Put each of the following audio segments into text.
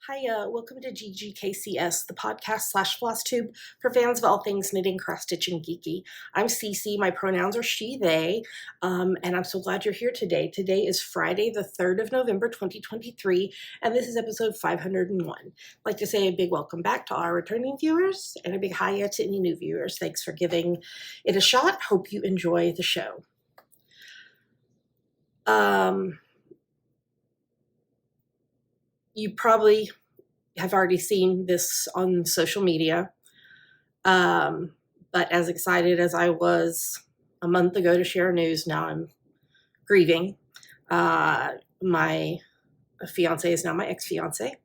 Hi, welcome to GGKCS, the podcast / FlossTube for fans of all things knitting, cross-stitching, geeky. I'm Cece, my pronouns are she, they, and I'm so glad you're here today. Today is Friday, the 3rd of November, 2023, and this is episode 501. I'd like to say a big welcome back to our returning viewers, and a big hiya to any new viewers. Thanks for giving it a shot. Hope you enjoy the show. You probably have already seen this on social media, but as excited as I was a month ago to share news, now I'm grieving. My fiance is now my ex-fiance.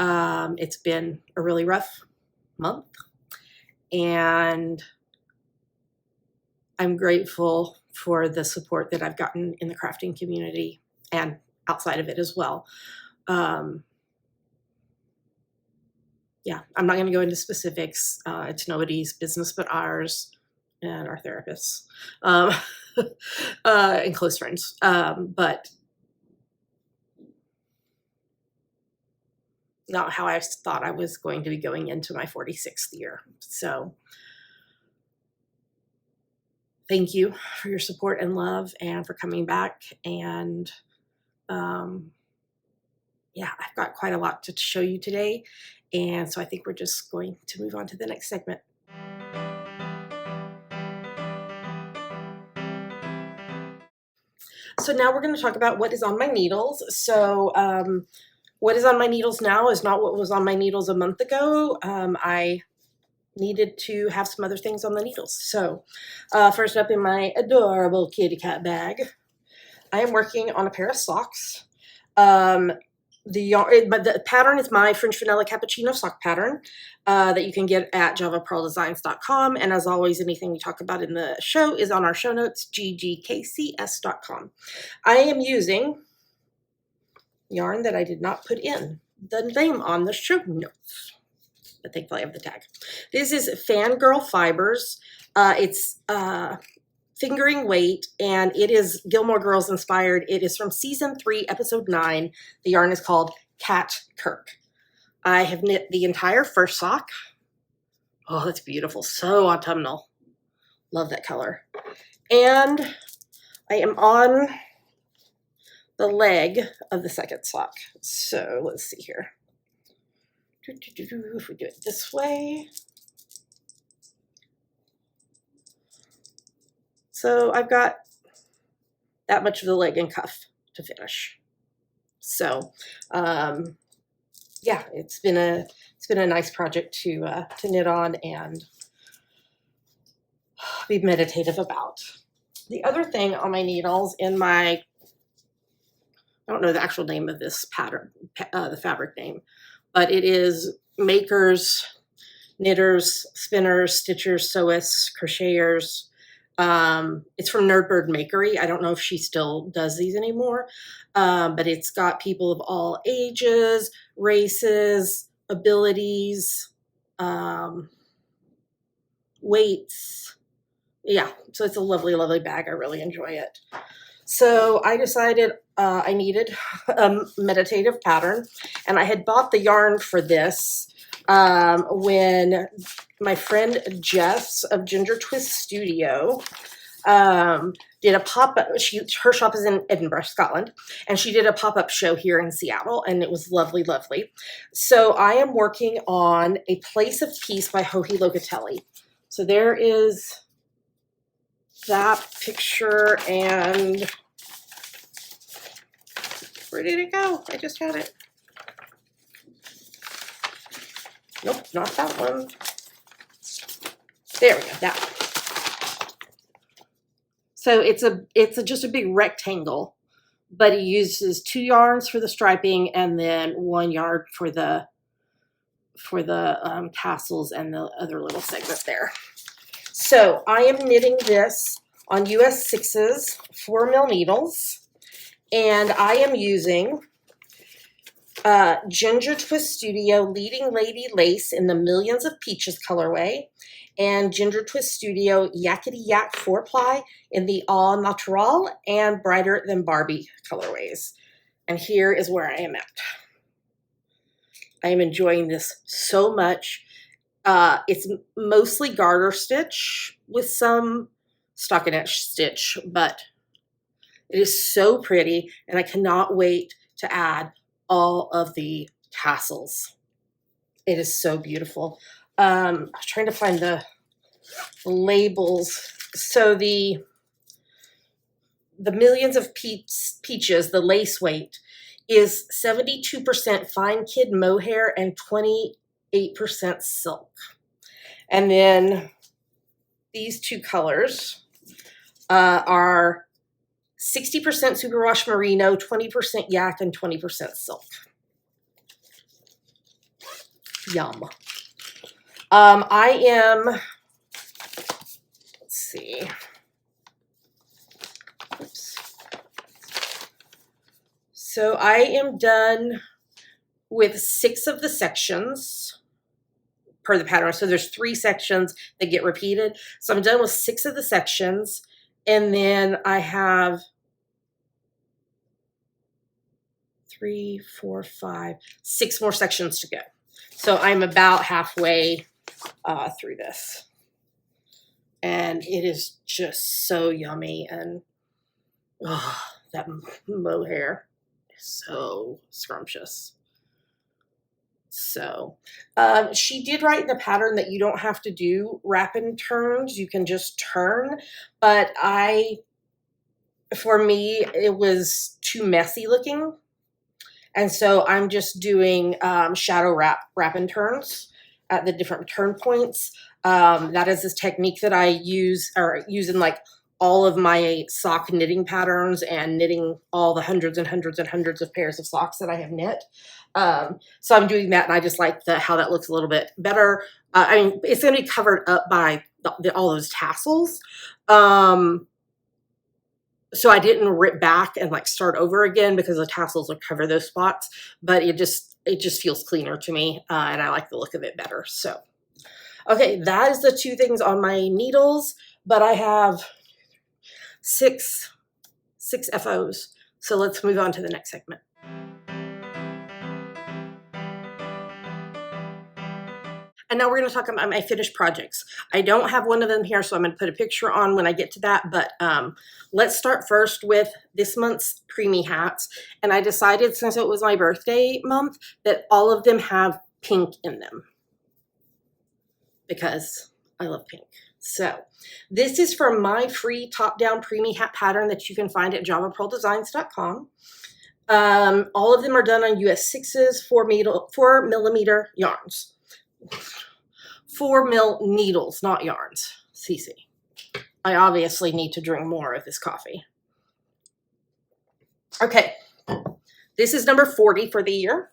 It's been a really rough month, and I'm grateful for the support that I've gotten in the crafting community and outside of it as well. Yeah, I'm not going to go into specifics. It's nobody's business but ours and our therapists and close friends. But not how I thought I was going to be going into my 46th year. So thank you for your support and love and for coming back. And yeah, I've got quite a lot to show you today. And so I think we're just going to move on to the next segment. So now we're going to talk about what is on my needles. So what is on my needles now is not what was on my needles a month ago. I needed to have some other things on the needles. So first up in my adorable kitty cat bag, I am working on a pair of socks. But the pattern is my French Vanilla Cappuccino sock pattern that you can get at javapearldesigns.com. And as always, anything we talk about in the show is on our show notes, ggkcs.com. I am using yarn that I did not put in the name on the show notes, but thankfully I have the tag. This is Fangirl Fibers. It's fingering weight, and it is Gilmore Girls inspired. It is from season 3, episode 9. The yarn is called Cat Kirk. I have knit the entire first sock. Oh, that's beautiful. So autumnal. Love that color. And I am on the leg of the second sock. So let's see here. If we do it this way. So I've got that much of the leg and cuff to finish. So yeah, it's been a nice project to knit on and be meditative about. The other thing on my needles in my, I don't know the actual name of this pattern, the fabric name, but it is makers, knitters, spinners, stitchers, sewists, crocheters. It's from Nerdbird Makery. I don't know if she still does these anymore, but it's got people of all ages, races, abilities, weights. Yeah, so it's a lovely, lovely bag. I really enjoy it. So I decided I needed a meditative pattern, and I had bought the yarn for this when my friend Jess of Ginger Twist Studio did a pop-up. Her shop is in Edinburgh, Scotland, and she did a pop-up show here in Seattle, and it was lovely, lovely. So I am working on A Place of Peace by Joji Locatelli. So there is that picture, and where did it go? I just had it. Nope, not that one. There we go, that one. So it's just a big rectangle, but it uses 2 yarns for the striping and then 1 yarn for the tassels and the other little segment there. So I am knitting this on US 6s 4mm needles, and I am using Ginger Twist Studio Leading Lady Lace in the Millions of Peaches colorway, and Ginger Twist Studio Yakety Yak 4-ply in the Au Natural and Brighter Than Barbie colorways. And here is where I am at. I am enjoying this so much. It's mostly garter stitch with some stockinette stitch, but it is so pretty, and I cannot wait to add all of the tassels. It is so beautiful. I was trying to find the labels. So the Millions of Peaches, the lace weight, is 72% fine kid mohair and 28% silk. And then these two colors are 60% superwash merino, 20% yak, and 20% silk. Yum. I am, let's see. Oops. So I am done with 6 of the sections per the pattern. So there's 3 sections that get repeated. So I'm done with 6 of the sections. And then I have 3, 4, 5, 6 more sections to go. So I'm about halfway through this. And it is just so yummy. And that mohair is so scrumptious. So she did write in the pattern that you don't have to do wrap and turns. You can just turn. But for me, it was too messy looking. And so I'm just doing shadow wrap and turns at the different turn points. That is this technique that I use in like all of my sock knitting patterns and knitting all the hundreds and hundreds and hundreds of pairs of socks that I have knit. So I'm doing that, and I just like how that looks a little bit better. I mean, it's going to be covered up by all those tassels. So I didn't rip back and like start over again because the tassels will cover those spots, but it just feels cleaner to me, and I like the look of it better. So, okay, that is the 2 things on my needles, but I have 6 FOs. So let's move on to the next segment. And now we're going to talk about my finished projects. I don't have one of them here, so I'm going to put a picture on when I get to that. But let's start first with this month's preemie hats. And I decided, since it was my birthday month, that all of them have pink in them because I love pink. So this is from my free top-down preemie hat pattern that you can find at javapearldesigns.com. All of them are done on US 6s, 4 millimeter yarns. 4 mil needles, not yarns. CC. I obviously need to drink more of this coffee. Okay, this is number 40 for the year.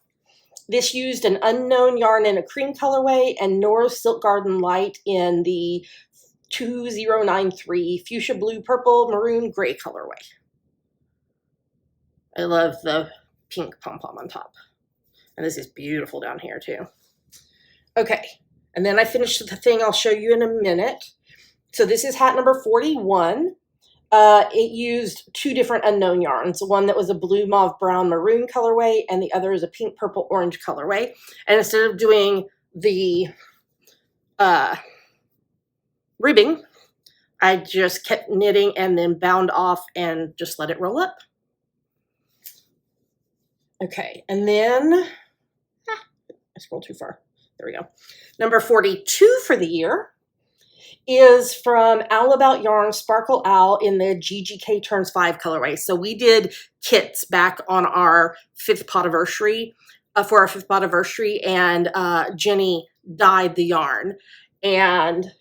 This used an unknown yarn in a cream colorway and Nora's Silk Garden Light in the 2093 fuchsia blue, purple, maroon, gray colorway. I love the pink pom-pom on top. And this is beautiful down here too. Okay, and then I finished the thing I'll show you in a minute. So this is hat number 41. It used 2 different unknown yarns. One that was a blue, mauve, brown, maroon colorway, and the other is a pink, purple, orange colorway. And instead of doing the ribbing, I just kept knitting and then bound off and just let it roll up. Okay, and then, I scrolled too far. There we go. Number 42 for the year is from Owl About Yarn Sparkle Owl in the GGK Turns 5 colorway. So we did kits back on our 5th podiversary, for our 5th podiversary, and Jenny dyed the yarn. And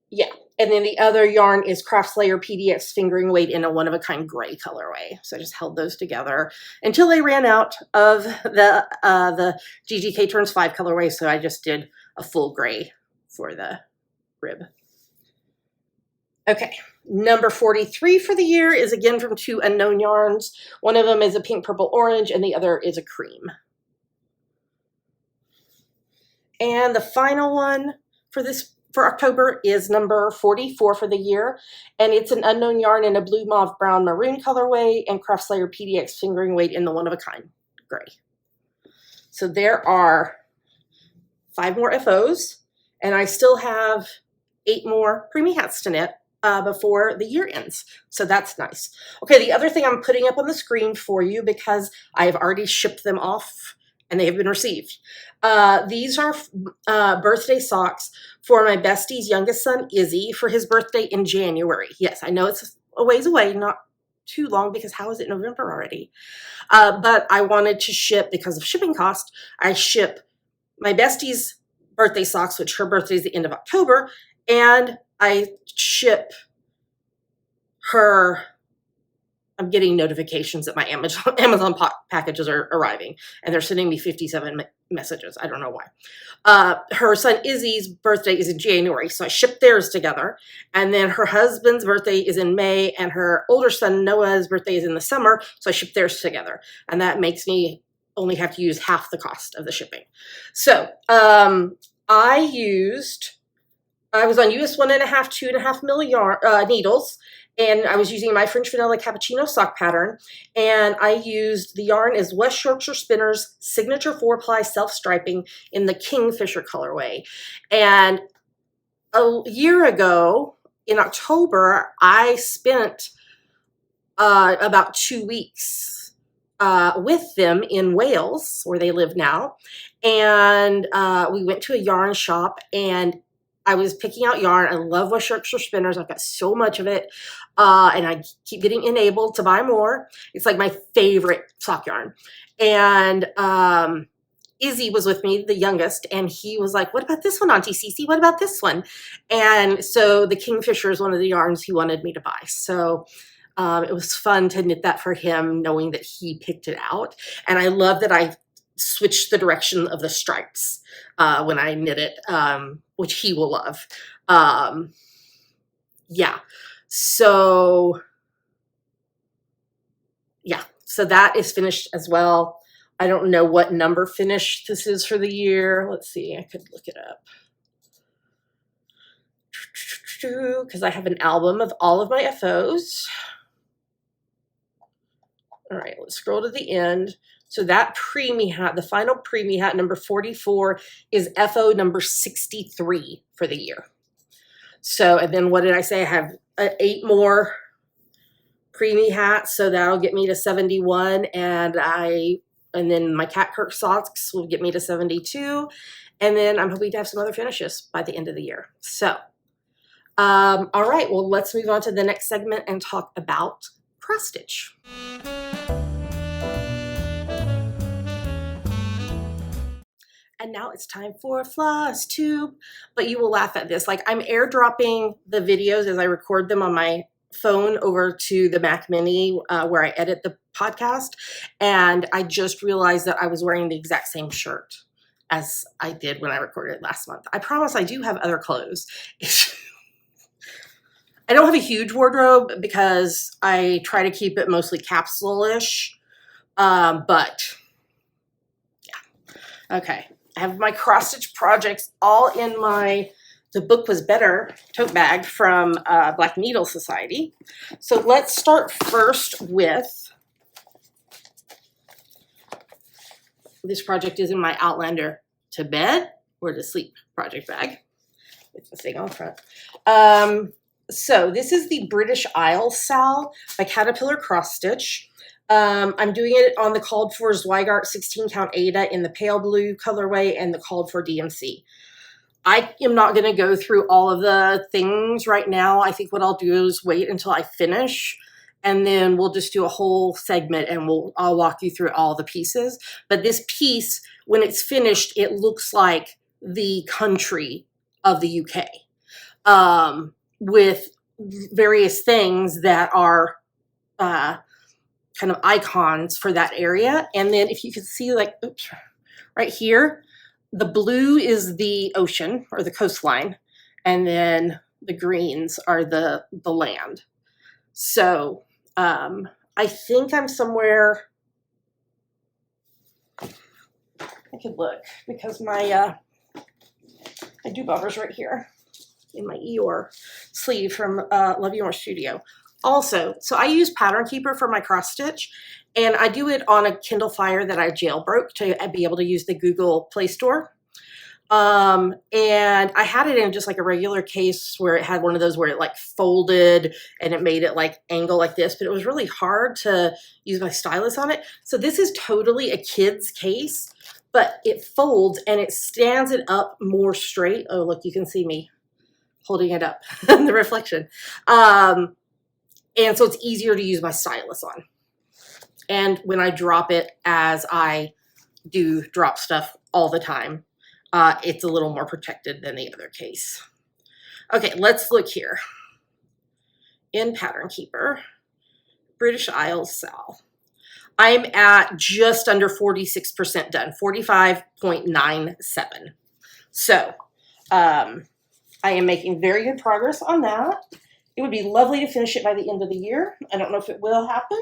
yeah. And then the other yarn is Craft Slayer PDX Fingering Weight in a one-of-a-kind gray colorway. So I just held those together until they ran out of the GGK Turns 5 colorway. So I just did a full gray for the rib. Okay, number 43 for the year is again from 2 unknown yarns. One of them is a pink, purple, orange, and the other is a cream. And the final one for this for October is number 44 for the year, and it's an unknown yarn in a blue, mauve, brown, maroon colorway, and Craft Slayer PDX fingering weight in the one-of-a-kind gray. So there are 5 more FOs, and I still have 8 more preemie hats to knit before the year ends. So that's nice. Okay, the other thing I'm putting up on the screen for you, because I've already shipped them off and they have been received. These are birthday socks for my bestie's youngest son, Izzy, for his birthday in January. Yes, I know it's a ways away, not too long, because how is it November already? But I wanted to ship, because of shipping cost, I ship my bestie's birthday socks, which her birthday is the end of October, and I ship her, I'm getting notifications that my Amazon packages are arriving, and they're sending me 57 messages. I don't know why. Her son Izzy's birthday is in January, so I shipped theirs together. And then her husband's birthday is in May, and her older son Noah's birthday is in the summer, so I shipped theirs together. And that makes me only have to use half the cost of the shipping. So I was on US 1.5, 2.5 mil yarn, needles, and I was using my French Vanilla Cappuccino sock pattern, and I used the yarn is West Yorkshire Spinners Signature 4-ply self-striping in the Kingfisher colorway. And a year ago, in October, I spent about 2 weeks with them in Wales, where they live now, and we went to a yarn shop, and I was picking out yarn. I love West Yorkshire Spinners. I've got so much of it. And I keep getting enabled to buy more. It's like my favorite sock yarn. And Izzy was with me, the youngest, and he was like, what about this one, Auntie Cece? What about this one? And so the Kingfisher is one of the yarns he wanted me to buy. So it was fun to knit that for him, knowing that he picked it out. And I love that I switched the direction of the stripes when I knit it, which he will love. Yeah. So that is finished as well. I don't know what number finish this is for the year. Let's see, I could look it up. Because I have an album of all of my FOs. All right, let's scroll to the end. So that preemie hat, the final preemie hat, number 44, is FO number 63 for the year. So, and then what did I say? I have 8 more preemie hats, so that'll get me to 71, and then my Cat Kirk socks will get me to 72, and then I'm hoping to have some other finishes by the end of the year. So, all right, well, let's move on to the next segment and talk about cross stitch. And now it's time for FlossTube. But you will laugh at this. Like, I'm airdropping the videos as I record them on my phone over to the Mac Mini where I edit the podcast. And I just realized that I was wearing the exact same shirt as I did when I recorded it last month. I promise I do have other clothes. I don't have a huge wardrobe because I try to keep it mostly capsule-ish. But yeah. Okay. I have my cross-stitch projects all in my The Book Was Better tote bag from Black Needle Society. So let's start first with, this project is in my Outlander to bed or to sleep project bag with the thing on front. So this is the British Isles Sal by Caterpillar Cross Stitch. I'm doing it on the called for Zweigart 16 count Ada in the pale blue colorway and the called for DMC. I am not going to go through all of the things right now. I think what I'll do is wait until I finish, and then we'll just do a whole segment and I'll walk you through all the pieces. But this piece, when it's finished, it looks like the country of the UK, with various things that are kind of icons for that area. And then if you can see, like, oops, right here, the blue is the ocean or the coastline, and then the greens are the land. So I think I'm somewhere, I could look because my doobbobber's right here. in my Eeyore sleeve from Love Eeyore Studio. Also, so I use Pattern Keeper for my cross stitch, and I do it on a Kindle Fire that I jailbroke to be able to use the Google Play Store. And I had it in just like a regular case where it had one of those where it like folded and it made it like angle like this, but it was really hard to use my stylus on it. So this is totally a kid's case, but it folds and it stands it up more straight. Oh, look, you can see me holding it up in the reflection. And so it's easier to use my stylus on. And when I drop it, as I do drop stuff all the time, it's a little more protected than the other case. Okay, let's look here. In Pattern Keeper, British Isles Sal. I'm at just under 46% done, 45.97. So I am making very good progress on that. It would be lovely to finish it by the end of the year. I don't know if it will happen.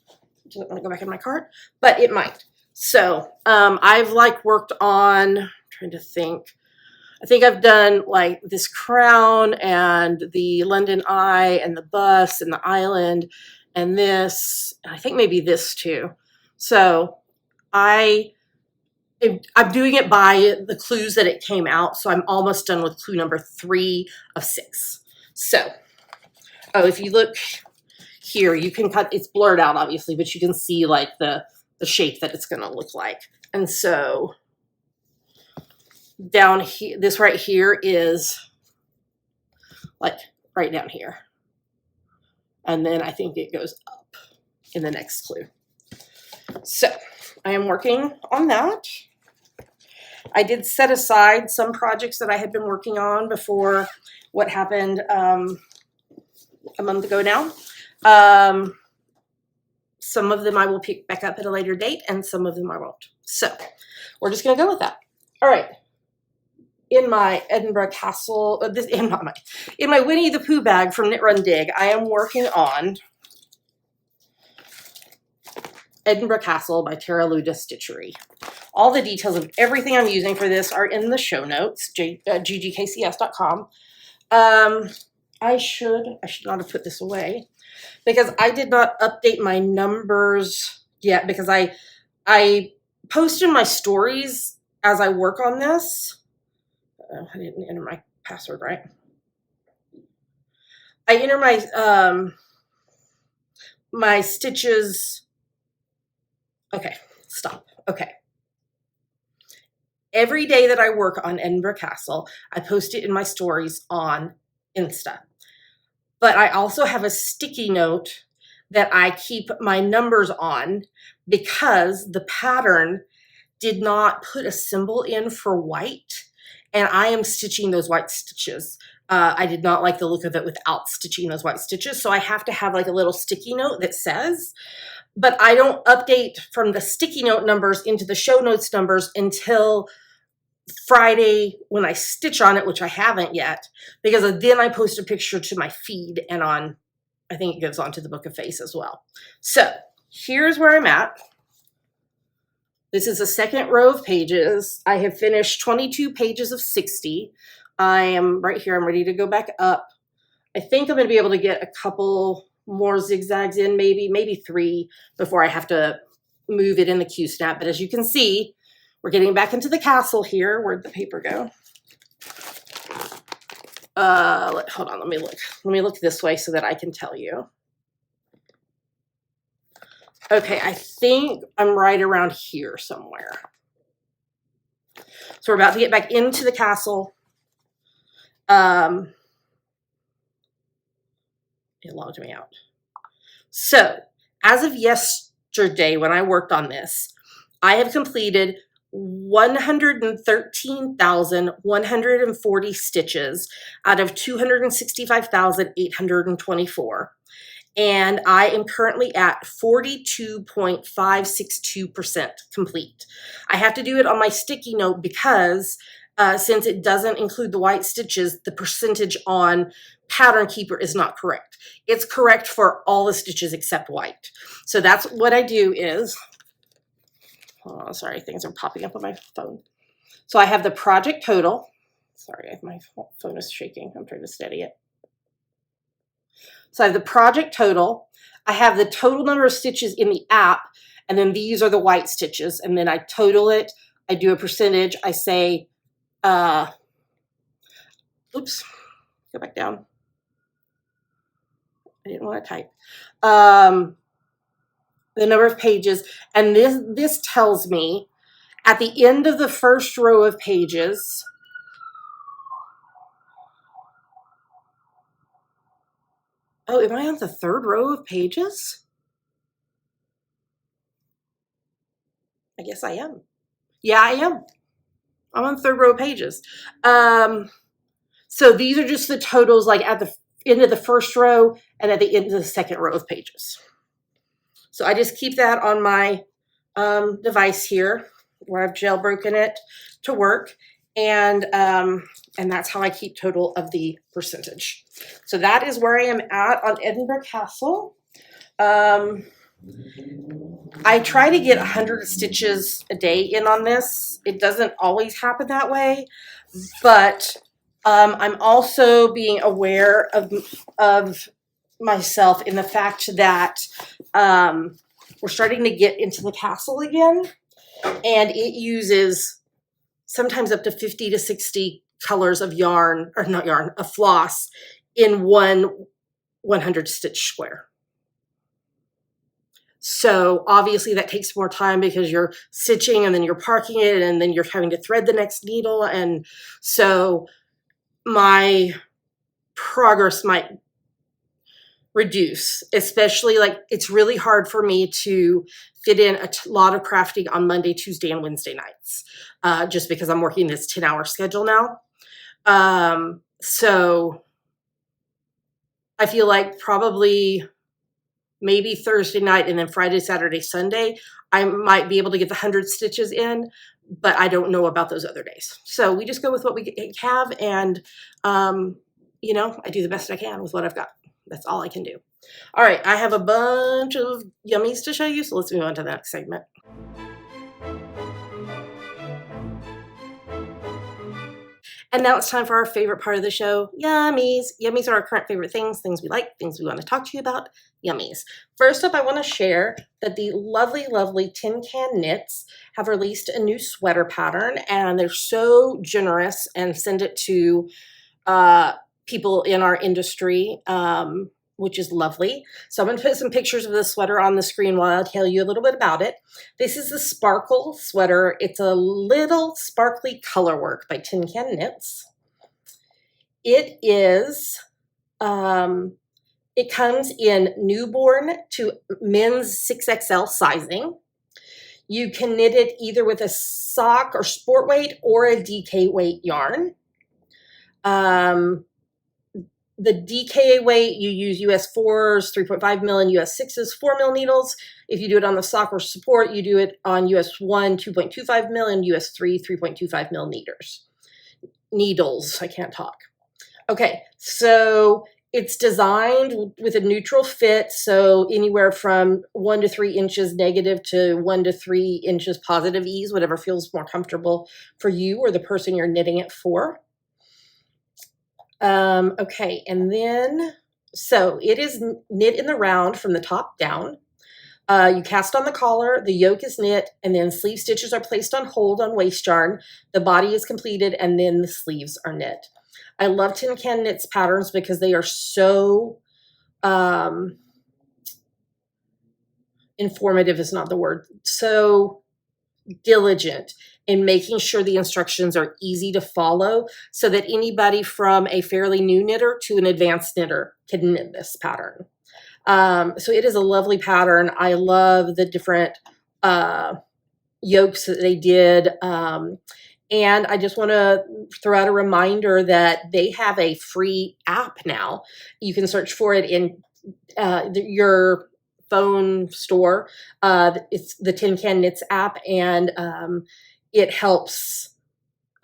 I don't want to go back in my cart, but it might. So I've like worked on, trying to think. I think I've done like this crown and the London Eye and the bus and the island and this, and I think maybe this too. So I'm doing it by the clues that it came out. So I'm almost done with clue number 3 of 6. So, oh, if you look here, you can cut, it's blurred out obviously, but you can see like the shape that it's going to look like. And so down here, this right here is like right down here. And then I think it goes up in the next clue. So I am working on that. I did set aside some projects that I had been working on before what happened a month ago now. Some of them I will pick back up at a later date, and some of them I won't. So we're just going to go with that. All right. In my Edinburgh Castle, in my Winnie the Pooh bag from Knit Run Dig, I am working on Edinburgh Castle by Tara Luda Stitchery. All the details of everything I'm using for this are in the show notes, GGKCS.com. I should not have put this away because I did not update my numbers yet because I post in my stories as I work on this. I didn't enter my password right. I enter my my stitches. Okay, stop. Okay. Every day that I work on Edinburgh Castle, I post it in my stories on Insta. But I also have a sticky note that I keep my numbers on because the pattern did not put a symbol in for white. And I am stitching those white stitches. I did not like the look of it without stitching those white stitches. So I have to have like a little sticky note that says, but I don't update from the sticky note numbers into the show notes numbers until Friday when I stitch on it, which I haven't yet, because then I post a picture to my feed and on, I think it goes on to the Book of Face as well. So here's where I'm at. This is the second row of pages. I have finished 22 pages of 60. I am right here. I'm ready to go back up. I think I'm going to be able to get a couple more zigzags in, maybe 3 before I have to move it in the Q-snap. But as you can see, we're getting back into the castle here. Where'd the paper go? Hold on, let me look. Let me look this way so that I can tell you. Okay, I think I'm right around here somewhere. So we're about to get back into the castle. It logged me out. So as of yesterday, when I worked on this, I have completed 113,140 stitches out of 265,824. And I am currently at 42.562% complete. I have to do it on my sticky note because since it doesn't include the white stitches, the percentage on Pattern Keeper is not correct. It's correct for all the stitches except white. So that's what I do is, oh, sorry, things are popping up on my phone. So I have the project total, Sorry, my phone is shaking. I'm trying to steady it. So I have the project total. I have the total number of stitches in the app, and then these are the white stitches. And then I total it. I do a percentage. I say, oops, go back down. I didn't want to type. The number of pages. And this tells me at the end of the first row of pages, oh, am I on the third row of pages? I guess I am. Yeah, I am. I'm on the third row of pages. So these are just the totals like at the end of the first row and at the end of the second row of pages. So I just keep that on my device here where I've jailbroken it to work. And that's how I keep total of the percentage. So that is where I am at on Edinburgh Castle. I try to get 100 stitches a day in on this. It doesn't always happen that way, but I'm also being aware of myself in the fact that we're starting to get into the castle again, and it uses sometimes up to 50 to 60 colors of yarn, or not yarn, of floss in one 100 stitch square. So obviously that takes more time because you're stitching and then you're parking it and then you're having to thread the next needle. And so my progress might reduce, especially like it's really hard for me to fit in a lot of crafting on Monday, Tuesday, and Wednesday nights, just because I'm working this 10-hour schedule now. So I feel like probably maybe Thursday night and then Friday, Saturday, Sunday, I might be able to get the 100 stitches in, but I don't know about those other days. So we just go with what we have, and you know, I do the best I can with what I've got. That's all I can do. All right, I have a bunch of yummies to show you, so let's move on to the next segment. And now it's time for our favorite part of the show, yummies. Yummies are our current favorite things we like, things we want to talk to you about, yummies. First up, I want to share that the lovely, lovely Tin Can Knits have released a new sweater pattern, and they're so generous and send it to people in our industry, which is lovely. So I'm going to put some pictures of this sweater on the screen while I tell you a little bit about it. This is the Sparkle sweater. It's a little sparkly color work by Tin Can Knits. It is, it comes in newborn to men's 6XL sizing. You can knit it either with a sock or sport weight or a DK weight yarn. The DKA weight, you use US 4s, 3.5 mil, and US 6s, 4 mil needles. If you do it on the sock or support, you do it on US 1, 2.25 mil, and US 3, 3.25 mil needles. I can't talk. Okay, so it's designed with a neutral fit, so anywhere from 1 to 3 inches negative to 1 to 3 inches positive ease, whatever feels more comfortable for you or the person you're knitting it for. Okay, and then, so it is knit in the round from the top down. You cast on the collar, the yoke is knit, and then sleeve stitches are placed on hold on waist yarn. The body is completed, and then the sleeves are knit. I love Tin Can Knits patterns because they are so, informative is not the word, so diligent in making sure the instructions are easy to follow so that anybody from a fairly new knitter to an advanced knitter can knit this pattern. So it is a lovely pattern. I love the different yokes that they did. And I just want to throw out a reminder that they have a free app now. You can search for it in your phone store. It's the Tin Can Knits app, and it helps.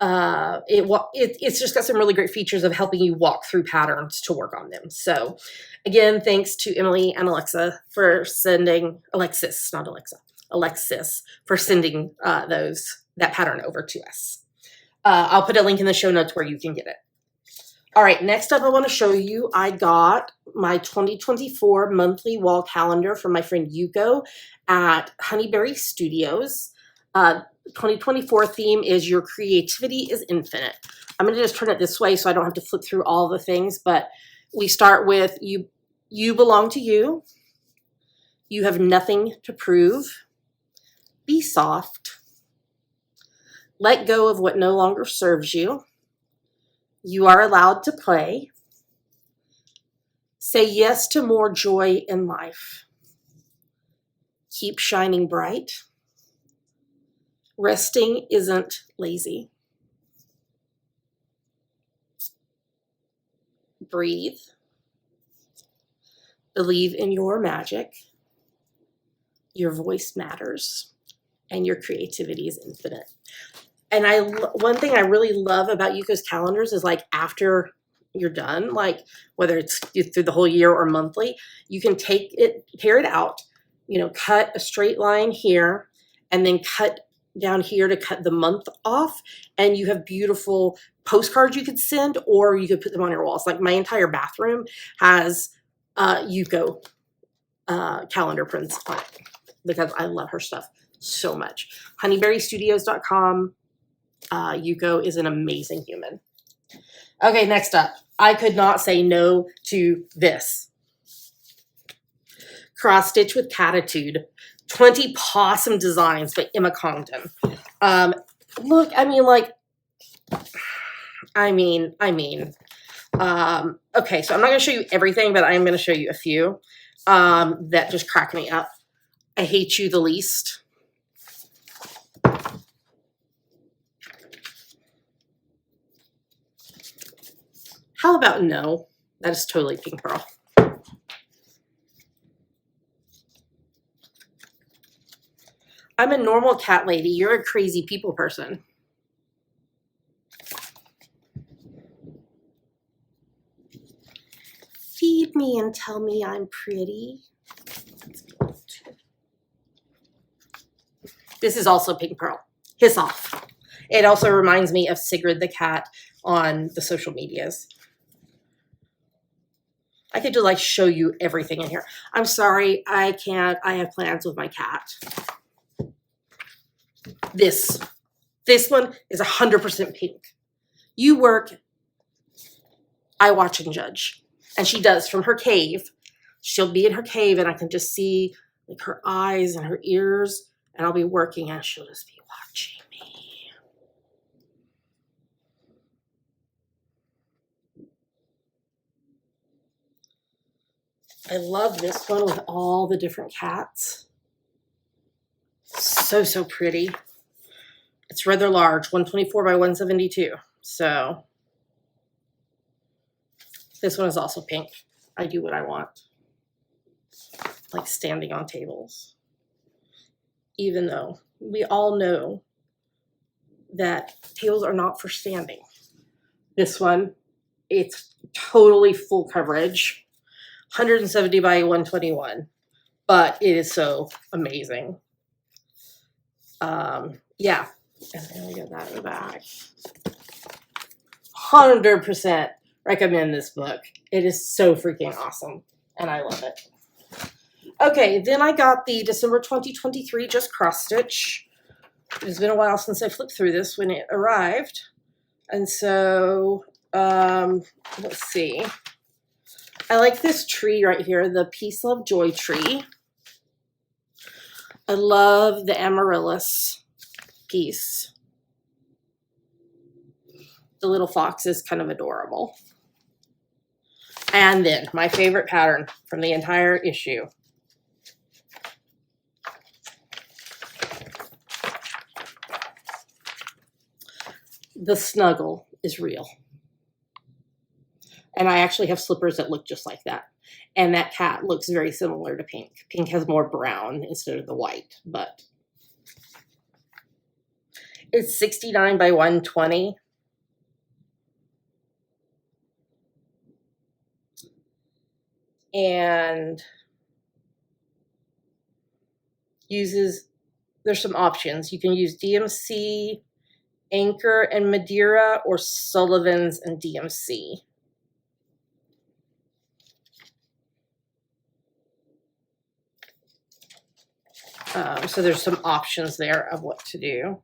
It's just got some really great features of helping you walk through patterns to work on them. So again, thanks to Emily and Alexa for sending, Alexis for sending that pattern over to us. I'll put a link in the show notes where you can get it. All right, next up I want to show you, I got my 2024 monthly wall calendar from my friend Yuko at Honeyberry Studios. 2024 theme is Your Creativity is Infinite. I'm going to just turn it this way so I don't have to flip through all the things, but we start with you belong to you. You have nothing to prove. Be soft. Let go of what no longer serves you. You are allowed to play. Say yes to more joy in life. Keep shining bright. Resting isn't lazy. Breathe. Believe in your magic. Your voice matters. And your creativity is infinite. And one thing I really love about Yuko's calendars is like after you're done, like whether it's through the whole year or monthly, you can tear it out, cut a straight line here and then cut down here to cut the month off. And you have beautiful postcards you could send, or you could put them on your walls. Like my entire bathroom has Yuko calendar prints on it because I love her stuff so much. Honeyberrystudios.com. Yuko is an amazing human. Okay, next up. I could not say no to this. Cross Stitch with Catitude. 20 Possum Designs by Emma Congdon. Look, okay, so I'm not going to show you everything, but I am going to show you a few that just crack me up. I Hate You the Least. How about No? That is totally Pink Pearl. I'm a normal cat lady. You're a crazy people person. Feed me and tell me I'm pretty. This is also Pink Pearl. Hiss Off. It also reminds me of Sigrid the cat on the social medias. I could just show you everything in here. I'm sorry, I can't. I have plans with my cat. This one is 100% pink. You work, I watch and judge. And she does from her cave. She'll be in her cave and I can just see her eyes and her ears, and I'll be working and she'll just be watching me. I love this one with all the different cats. So pretty. It's rather large, 124 by 172. So this one is also pink. I do what I want. Like standing on tables. Even though we all know that tables are not for standing. This one, it's totally full coverage. 170 by 121, but it is so amazing. Yeah, and then we got that in the back. 100% recommend this book. It is so freaking awesome, and I love it. Okay, then I got the December 2023 Just Cross Stitch. It's been a while since I flipped through this when it arrived, and so let's see. I like this tree right here, the Peace, Love, Joy tree. I love the amaryllis piece. The little fox is kind of adorable. And then my favorite pattern from the entire issue. The snuggle is real. And I actually have slippers that look just like that. And that cat looks very similar to Pink. Pink has more brown instead of the white, but it's 69 by 120. And there's some options. You can use DMC, Anchor and Madeira, or Sullivan's and DMC. So there's some options there of what to do.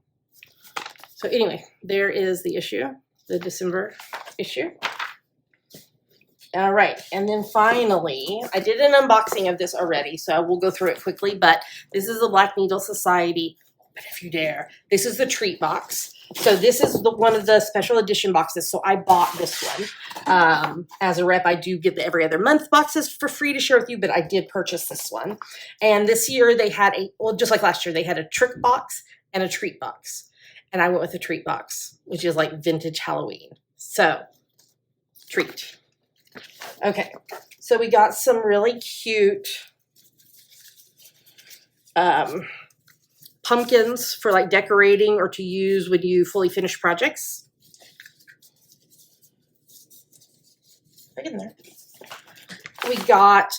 So anyway, there is the issue, the December issue. All right, and then finally, I did an unboxing of this already, so I will go through it quickly, but this is the Black Needle Society, but if you dare, this is the treat box. So this is one of the special edition boxes, so I bought this one. As a rep, I do get the every other month boxes for free to share with you, but I did purchase this one. And this year they had well, just like last year, they had a trick box and a treat box. And I went with the treat box, which is like vintage Halloween. So, treat. Okay, so we got some really cute pumpkins for like decorating or to use when you fully finish projects. Right in there. We got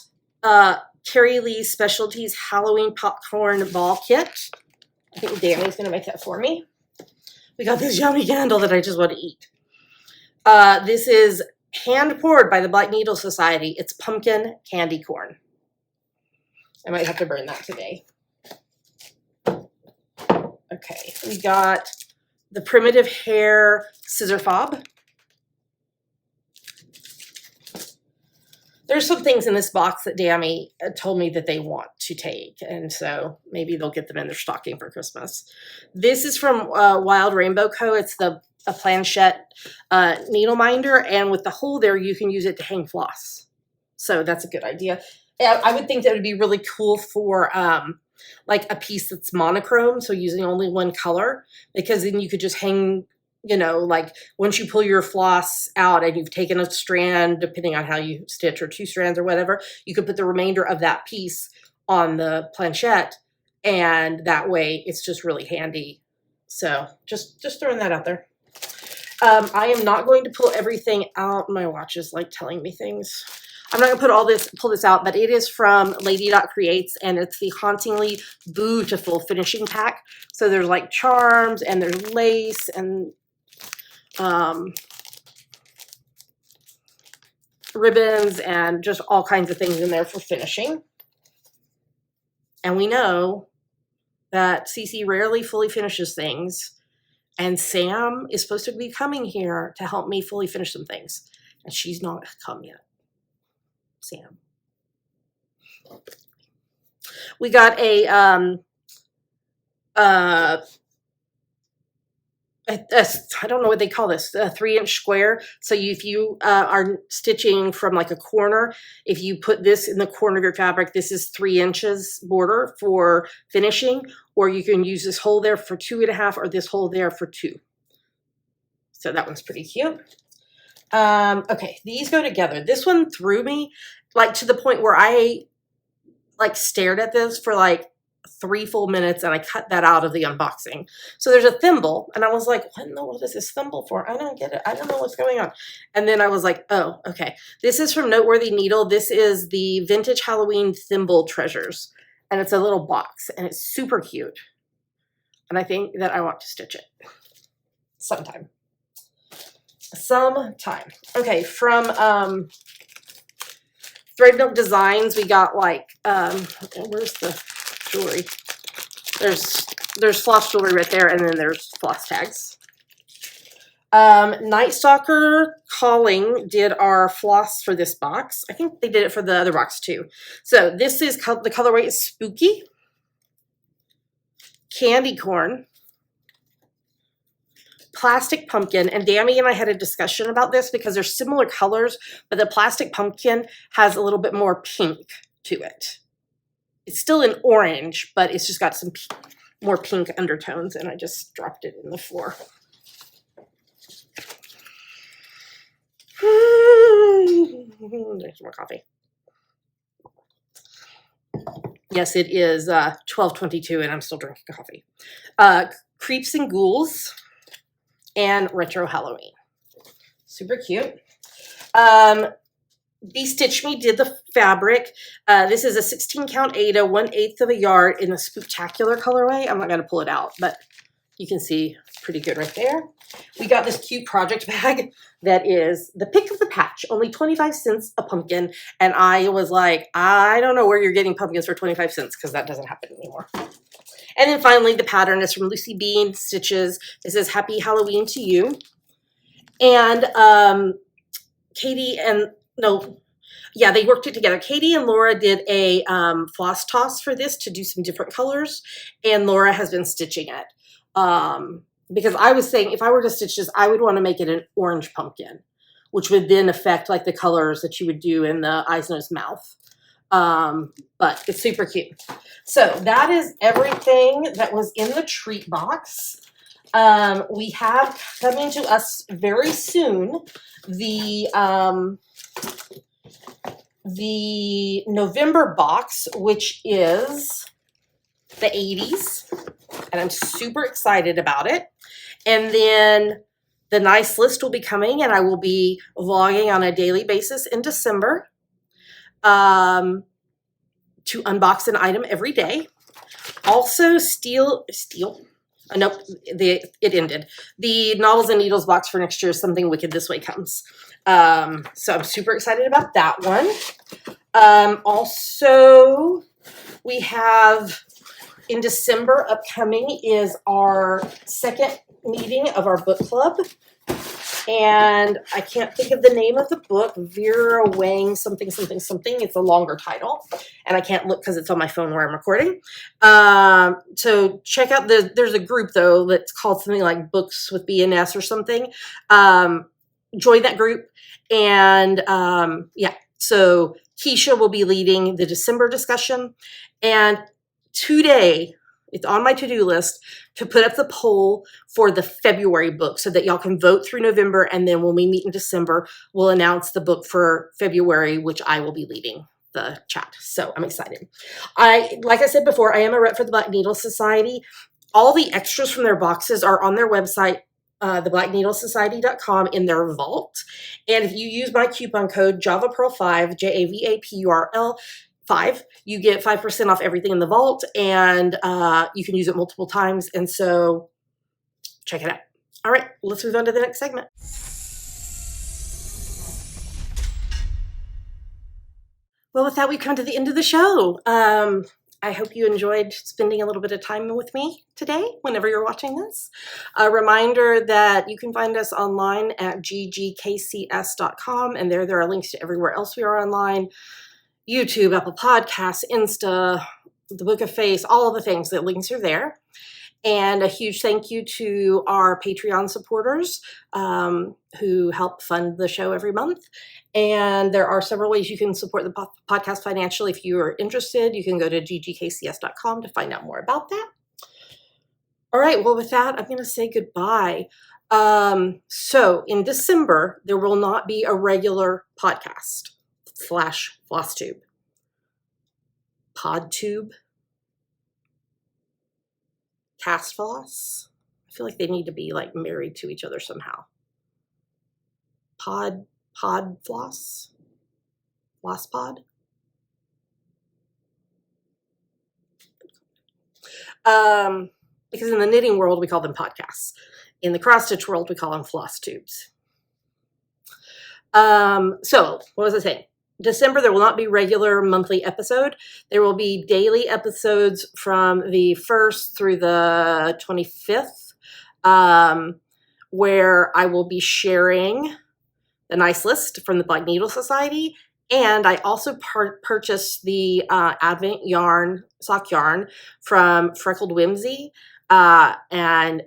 Carrie Lee's Specialties Halloween Popcorn Ball Kit. I think Danny's going to make that for me. We got this yummy candle that I just want to eat. This is hand poured by the Black Needle Society. It's pumpkin candy corn. I might have to burn that today. Okay, we got the Primitive Hair Scissor Fob. There's some things in this box that Dammy told me that they want to take, and so maybe they'll get them in their stocking for Christmas. This is from Wild Rainbow Co. It's a planchette needle minder, and with the hole there, you can use it to hang floss. So that's a good idea. I would think that would be really cool for like a piece that's monochrome, so using only one color, because then you could just hang, you know, like once you pull your floss out and you've taken a strand, depending on how you stitch, or 2 strands or whatever, you could put the remainder of that piece on the planchette, and that way it's just really handy. So just throwing that out there. I am not going to pull everything out. My watch is like telling me things. I'm not gonna pull this out, but it is from Lady Creates, and it's the Hauntingly Beautiful finishing pack. So there's like charms, and there's lace, and ribbons, and just all kinds of things in there for finishing. And we know that Cece rarely fully finishes things, and Sam is supposed to be coming here to help me fully finish some things, and she's not come yet. Sam. We got a I don't know what they call this, a 3-inch square. So if you are stitching from like a corner, if you put this in the corner of your fabric, this is 3 inches border for finishing, or you can use this hole there for 2.5, or this hole there for 2. So that one's pretty cute. Okay, these go together. This one threw me, like, to the point where I like stared at this for like 3 full minutes, and I cut that out of the unboxing. So there's a thimble, and I was like, what in the world is this thimble for? I don't get it. I don't know what's going on. And then I was like, oh, okay. This is from Noteworthy Needle. This is the Vintage Halloween Thimble Treasures, and it's a little box, and it's super cute. And I think that I want to stitch it sometime. Okay, from Thread Milk Designs, we got like where's the jewelry? There's floss jewelry right there, and then there's floss tags. Night Stalker Calling did our floss for this box. I think they did it for the other box too. So this is the colorway is Spooky, Candy Corn, Plastic Pumpkin, and Dammy and I had a discussion about this because they're similar colors, but the Plastic Pumpkin has a little bit more pink to it. It's still an orange, but it's just got some more pink undertones, and I just dropped it in the floor. There's more coffee. Yes, it is 12:22, and I'm still drinking coffee. Creeps and Ghouls and Retro Halloween. Super cute. Stitch Me did the fabric. This is a 16 count Aida, 1/8 of a yard in the Spooktacular colorway. I'm not going to pull it out, but You can see pretty good right there. We got this cute project bag that is the pick of the patch, only 25 cents a pumpkin. And I was like, I don't know where you're getting pumpkins for 25 cents because that doesn't happen anymore. And then finally, the pattern is from Lucy Bean Stitches. It says, Happy Halloween to you. And they worked it together. Katie and Laura did a floss toss for this to do some different colors. And Laura has been stitching it. Because I was saying, if I were to stitch this, I would want to make it an orange pumpkin, which would then affect like the colors that you would do in the eyes, nose, mouth. But it's super cute. So that is everything that was in the treat box. We have coming to us very soon the November box, which is the 80s, and I'm super excited about it. And then the nice list will be coming, and I will be vlogging on a daily basis in December to unbox an item every day. Also, it ended. The Novels and Needles box for next year is Something Wicked This Way Comes. So I'm super excited about that one. Also, we have in December upcoming is our second meeting of our book club. And I can't think of the name of the book, Vera Wang something. It's a longer title. And I can't look because it's on my phone where I'm recording. So check out there's a group though that's called something like Books with BNS or something. Join that group. And so Keisha will be leading the December discussion. And today, it's on my to-do list to put up the poll for the February book so that y'all can vote through November. And then when we meet in December, we'll announce the book for February, which I will be leading the chat. So I'm excited. Like I said before, I am a rep for the Black Needle Society. All the extras from their boxes are on their website, theblackneedlesociety.com, in their vault. And if you use my coupon code JavaPearl5, JAVAPURL 5, you get 5% off everything in the vault, and you can use it multiple times. And so check it out. All right, let's move on to the next segment. Well, with that, we've come to the end of the show. I hope you enjoyed spending a little bit of time with me today, whenever you're watching this. A reminder that you can find us online at ggkcs.com, and there are links to everywhere else we are online. YouTube, Apple Podcasts, Insta, the Book of Face, all of the things. The links are there. And a huge thank you to our Patreon supporters who help fund the show every month. And there are several ways you can support the podcast financially. If you are interested, you can go to ggkcs.com to find out more about that. All right, well, with that, I'm going to say goodbye. So in December, there will not be a regular podcast / FlossTube. Podtube. Cast Floss. I feel like they need to be like married to each other somehow. Pod Floss. Flosspod. Because in the knitting world, we call them podcasts. In the cross stitch world, we call them floss tubes. So what was I saying? December, there will not be regular monthly episode. There will be daily episodes from the 1st through the 25th, where I will be sharing the nice list from the Black Needle Society. And I also purchased the Advent yarn, sock yarn from Freckled Whimsy. And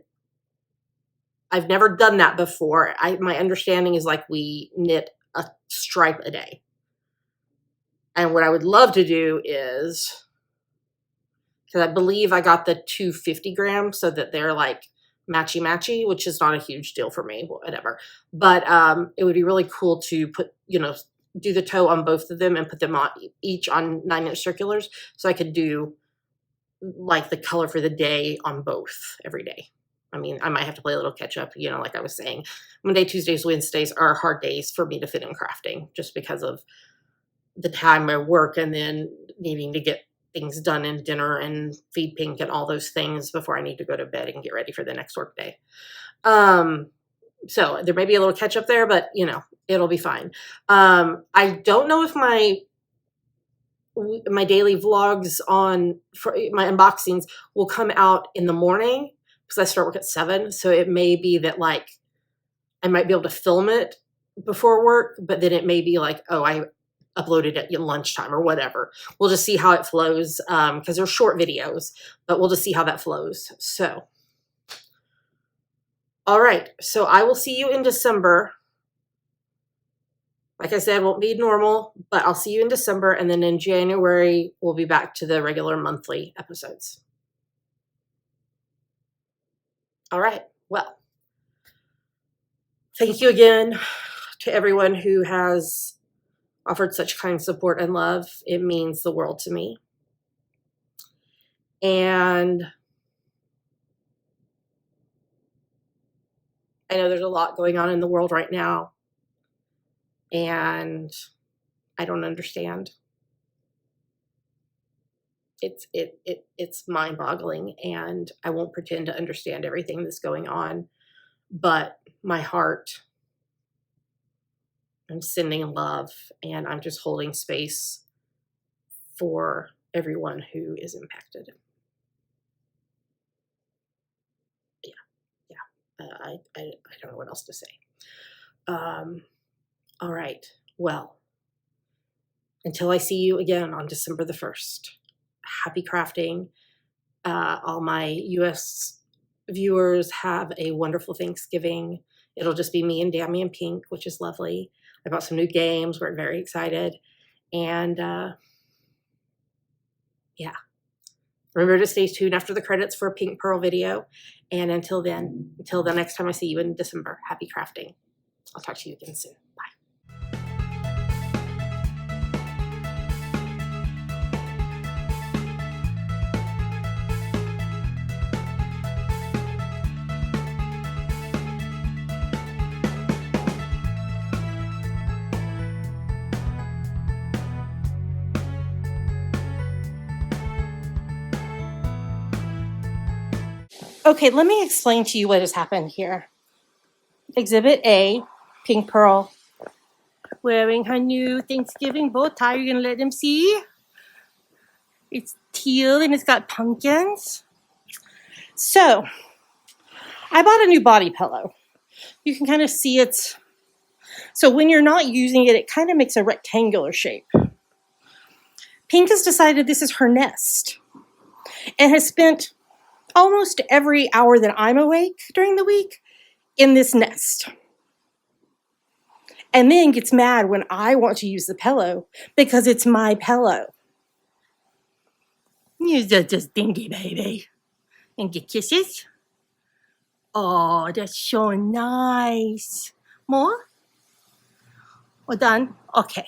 I've never done that before. My understanding is like we knit a stripe a day. And what I would love to do is, because I believe I got the 250 grams so that they're like matchy, which is not a huge deal for me, whatever. But it would be really cool to put, do the toe on both of them and put them on each on 9-inch circulars. So I could do like the color for the day on both every day. I mean, I might have to play a little catch up, like I was saying. Monday, Tuesdays, Wednesdays are hard days for me to fit in crafting just because of the time I work and then needing to get things done and dinner and feed Pink and all those things before I need to go to bed and get ready for the next work day. So there may be a little catch up there, but you know, it'll be fine. I don't know if my daily vlogs for my unboxings will come out in the morning because I start work at 7. So it may be that like I might be able to film it before work, but then it may be like, oh, I uploaded at lunchtime or whatever. We'll just see how it flows because they're short videos, but we'll just see how that flows. So, all right. So I will see you in December. Like I said, won't be normal, but I'll see you in December. And then in January, we'll be back to the regular monthly episodes. All right. Well, thank you again to everyone who has offered such kind support and love. It means the world to me. And I know there's a lot going on in the world right now, and I don't understand. It's mind-boggling, and I won't pretend to understand everything that's going on, but my heart, I'm sending love, and I'm just holding space for everyone who is impacted. I don't know what else to say. All right. Well, until I see you again on December the 1st, happy crafting. All my US viewers have a wonderful Thanksgiving. It'll just be me and Dammy and Pink, which is lovely. I bought some new games. We're very excited. And yeah. Remember to stay tuned after the credits for a Pink Pearl video. And until then, until the next time I see you in December, happy crafting. I'll talk to you again soon. Bye. Okay, let me explain to you what has happened here. Exhibit A, Pink Pearl, wearing her new Thanksgiving bow tie. You're gonna let them see? It's teal and it's got pumpkins. So, I bought a new body pillow. You can kind of see it's, so when you're not using it, it kind of makes a rectangular shape. Pink has decided this is her nest and has spent almost every hour that I'm awake during the week in this nest. And then gets mad when I want to use the pillow because it's my pillow. You're such a stinky baby. And get kisses. Oh, that's so nice. More? We're done? Okay.